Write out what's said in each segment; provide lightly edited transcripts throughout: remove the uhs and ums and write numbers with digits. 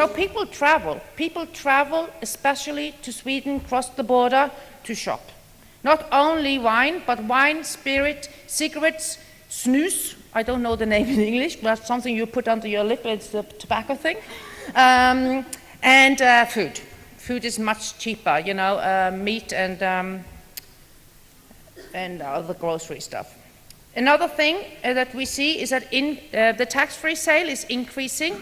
So people travel especially to Sweden, cross the border to shop. Not only wine, but wine, spirit, cigarettes, snus, I don't know the name in English, but that's something you put under your lip, it's a tobacco thing, and food. Food is much cheaper, you know, meat and other grocery stuff. Another thing that we see is that the tax-free sale is increasing.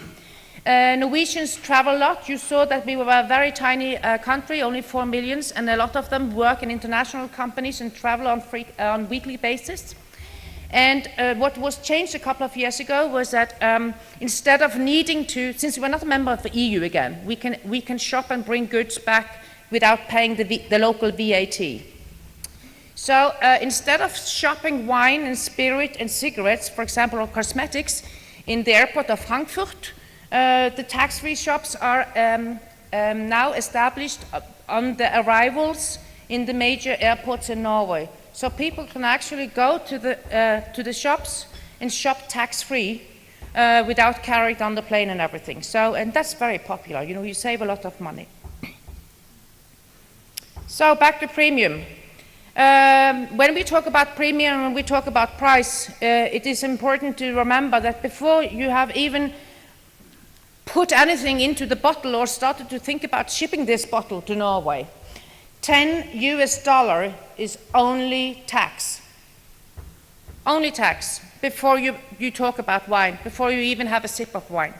Norwegians travel a lot. You saw that we were a very tiny country, only 4 million, and a lot of them work in international companies and travel on weekly basis. And what was changed a couple of years ago was that instead of needing to, since we're not a member of the EU again, we can shop and bring goods back without paying the local VAT. So instead of shopping wine and spirit and cigarettes, for example, or cosmetics, in the airport of Frankfurt, the tax-free shops are now established on the arrivals in the major airports in Norway. So people can actually go to the shops and shop tax-free without carrying it on the plane and everything. So, and that's very popular. You know, you save a lot of money. So back to premium. When we talk about premium and we talk about price, it is important to remember that before you have even put anything into the bottle or started to think about shipping this bottle to Norway, $10 is only tax. Only tax before you talk about wine, before you even have a sip of wine.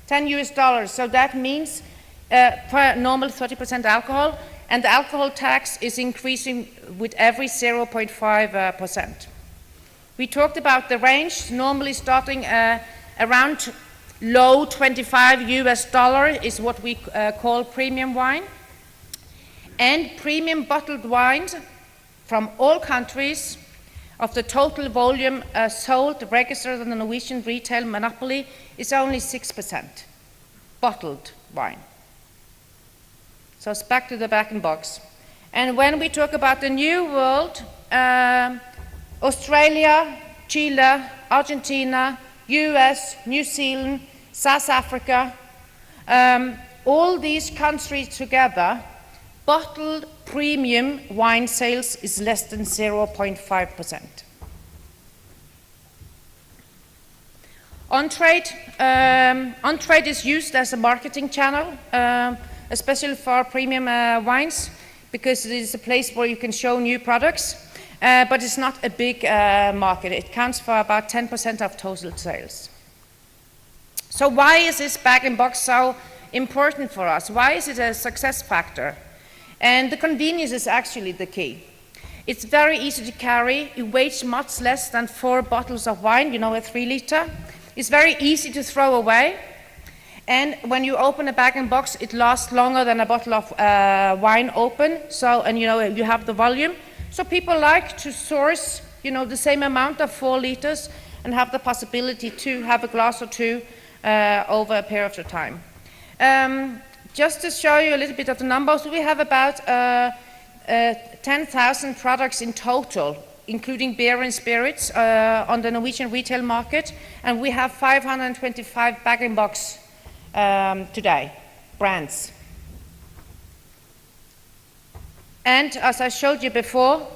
$10. So that means for normal 30% alcohol, and the alcohol tax is increasing with every 0.5%. We talked about the range, normally starting around low $25 is what we call premium wine. And premium bottled wines from all countries of the total volume sold, registered on the Norwegian retail monopoly, is only 6% bottled wine. So it's back to the bag-in-box. And when we talk about the new world, Australia, Chile, Argentina, US, New Zealand, South Africa, all these countries together, bottled premium wine sales is less than 0.5%. On-trade is used as a marketing channel, especially for premium wines, because it is a place where you can show new products, but it's not a big market. It counts for about 10% of total sales. So why is this bag-in-box so important for us? Why is it a success factor? And the convenience is actually the key. It's very easy to carry. It weighs much less than 4 bottles of wine, you know, a 3 liter. It's very easy to throw away. And when you open a bag-in-box, it lasts longer than a bottle of wine open. So, and you know, you have the volume. So people like to source, you know, the same amount of 4 liters and have the possibility to have a glass or two over a period of time. Just to show you a little bit of the numbers, we have about 10,000 products in total, including beer and spirits, on the Norwegian retail market, and we have 525 bag-in-box today, brands. And as I showed you before,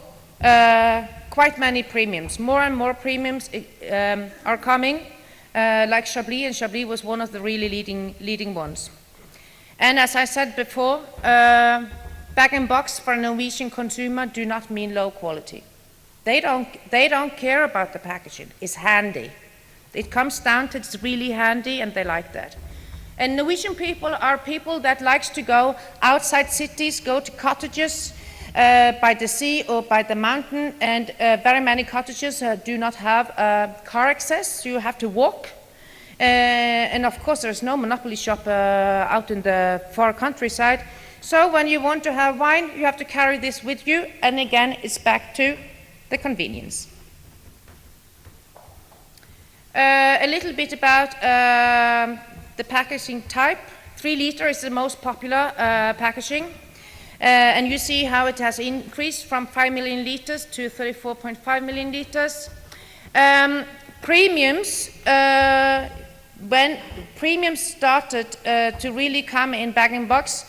quite many premiums. More and more premiums are coming, like Chablis, and Chablis was one of the really leading ones. And as I said before, bag-in-box for a Norwegian consumer do not mean low quality. They don't care about the packaging. It's handy. It comes down to it's really handy, and they like that. And Norwegian people are people that likes to go outside cities, go to cottages by the sea or by the mountain, and very many cottages do not have car access, so you have to walk. And of course there's no monopoly shop out in the far countryside. So when you want to have wine, you have to carry this with you, and again it's back to the convenience. A little bit about the packaging type. 3 liter is the most popular packaging, and you see how it has increased from 5 million liters to 34.5 million liters. Premiums when premiums started to really come in bag-in-box,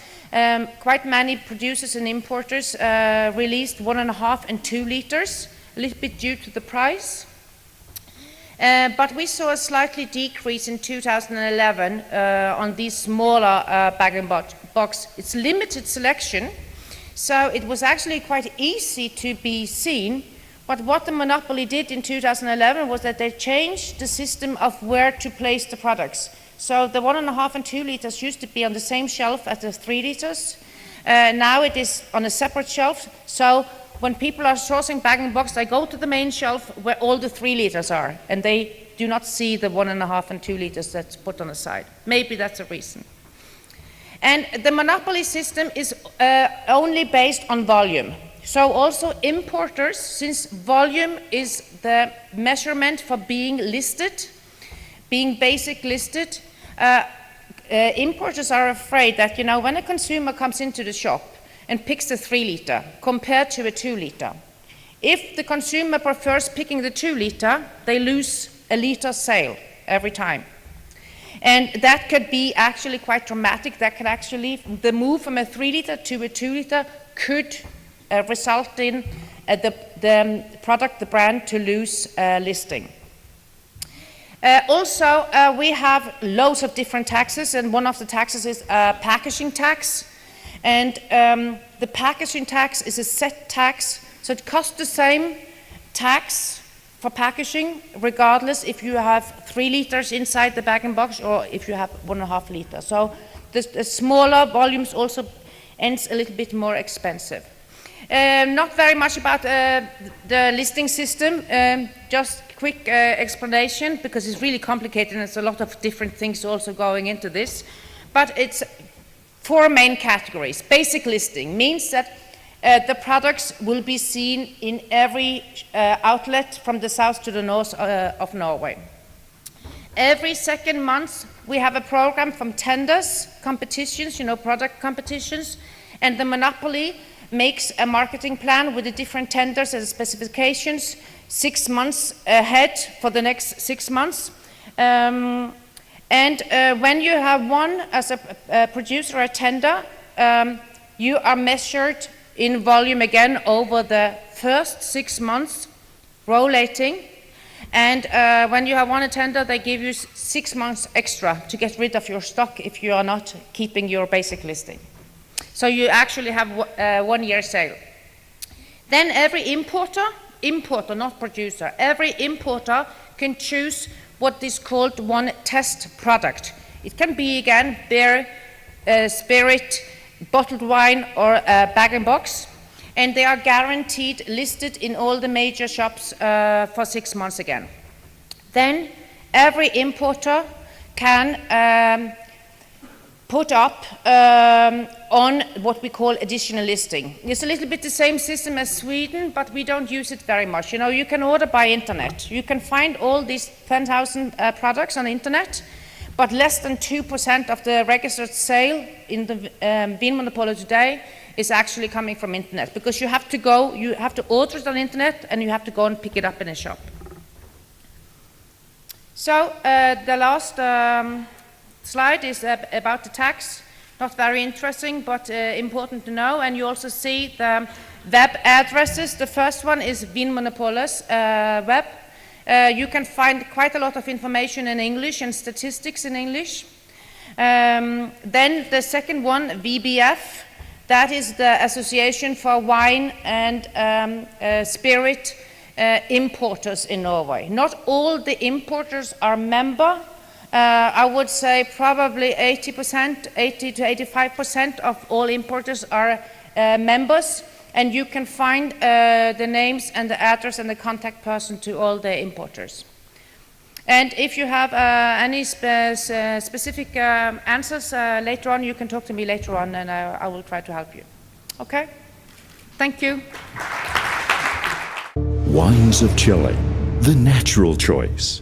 quite many producers and importers released 1.5 and 2 liters, a little bit due to the price. But we saw a slightly decrease in 2011 on these smaller bag-in-box. It's limited selection, so it was actually quite easy to be seen. But what the monopoly did in 2011 was that they changed the system of where to place the products. So the 1.5 and 2 liters used to be on the same shelf as the 3 liters. Now it is on a separate shelf. So when people are sourcing bag-in-box, they go to the main shelf where all the 3 liters are, and they do not see the 1.5 and 2 liters that's put on the side. Maybe that's a reason. And the monopoly system is only based on volume. So also importers, since volume is the measurement for being listed, being basic listed, importers are afraid that, when a consumer comes into the shop and picks the 3 liter compared to a 2 liter, if the consumer prefers picking the 2 liter, they lose a liter sale every time. And that could be actually quite dramatic. That could actually, the move from a 3 liter to a 2 liter could result in the product, the brand, to lose listing. Also, we have loads of different taxes, and one of the taxes is packaging tax. And the packaging tax is a set tax, so it costs the same tax for packaging, regardless if you have 3 liters inside the bag-in-box or if you have 1.5 liters. So the smaller volumes also ends a little bit more expensive. Not very much about the listing system, just quick explanation, because it's really complicated and there's a lot of different things also going into this. But it's 4 main categories. Basic listing means that the products will be seen in every outlet from the south to the north of Norway. Every second month we have a program from tenders, competitions, product competitions, and the monopoly makes a marketing plan with the different tenders and specifications 6 months ahead for the next 6 months. And when you have won as a producer a tender, you are measured in volume again over the first 6 months, rotating. And when you have won a tender, they give you 6 months extra to get rid of your stock if you are not keeping your basic listing. So you actually have 1 year sale. Then every importer, not producer, every importer can choose what is called one test product. It can be, again, beer, spirit, bottled wine, or bag-in-box, and they are guaranteed listed in all the major shops for 6 months again. Then every importer can put up on what we call additional listing. It's a little bit the same system as Sweden, but we don't use it very much. You can order by internet. You can find all these 10,000 products on the internet, but less than 2% of the registered sale in the Vinmonopolet today is actually coming from internet, because you have to order it on internet, and you have to go and pick it up in a shop. So the last slide is about the tax. Not very interesting, but important to know. And you also see the web addresses. The first one is Vinmonopolets web. You can find quite a lot of information in English and statistics in English. Then the second one, VBF, that is the Association for Wine and Spirit Importers in Norway. Not all the importers are member. I would say probably 80 to 85% of all importers are members, and you can find the names and the address and the contact person to all the importers. And if you have any specific answers later on, you can talk to me later on, and I will try to help you. Okay? Thank you. Wines of Chile, the natural choice.